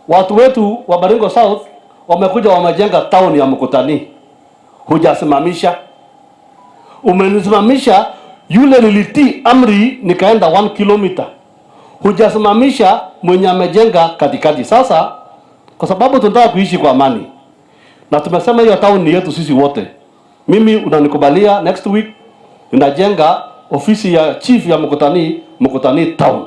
watu wetu wa Baringo South wamekuja wamejenga town ya Mkutani. Hujasimamisha. Umenisimamisha yule nilitii amri nikaenda 1 kilomita. Hujasimamisha mwenye amejenga katikati. Sasa kwa sababu tunataka kuishi kwa amani na tumesema hiyo town ni yetu sisi wote. Mimi unanikubalia next week ninajenga ofisi ya chief ya Mkutani town.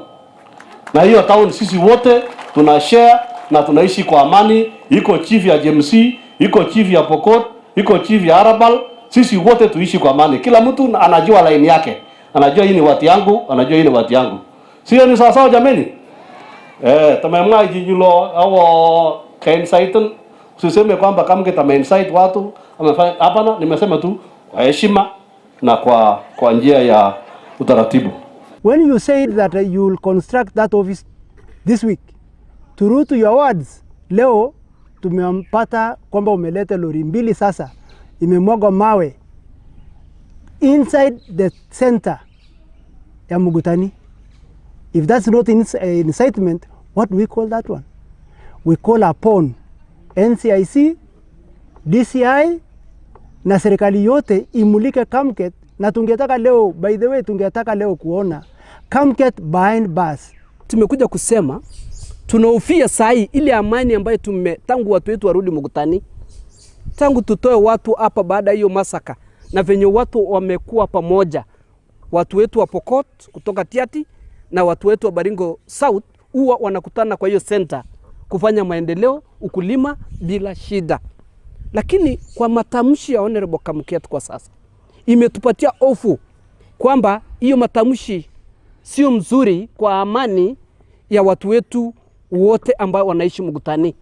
Na hiyo town sisi wote tunashare na tunaishi kwa amani. Iko chief ya JMC, iko chief ya Pokot, iko chief ya Arabal, sisi wote tuishi kwa amani. Kila mtu anajua line yake. Anajua hii ni watu yangu, anajua hii ni watu yangu. Sio ni sawa jameni? Tumemnga jijulo au kainsighten. Usiseme kwamba Kamket ameinsight watu, amefanya hapana, nimesema tu kwa heshima na kwa njia ya utaratibu. When you said that you will construct that office this week, true to your words, leo tumempata kwamba umeleta lori mbili sasa imemwaga mawe inside the center ya Mkutani. If that's not incitement, what do we call that one? We call upon NCIC, DCI na serikali yote imulike Kamket, na tungetaka leo, by the way, tungetaka leo kuona Kamket behind bars. Tumekuja kusema tunahofia sahi ile amani ambayo tangu watu wetu warudi Mkutani, tangu tutoe watu hapa baada hiyo masaka, na venye watu wamekuwa pamoja, watu wetu wa Pokot kutoka Tiaty na watu wetu wa Baringo South huwa wanakutana kwa hiyo center kufanya maendeleo, ukulima bila shida. Lakini kwa matamshi ya Honorable Kamket kwa sasa imetupatia hofu kwamba hiyo matamshi sio mzuri kwa amani ya watu wetu wote ambao wanaishi Mkutani.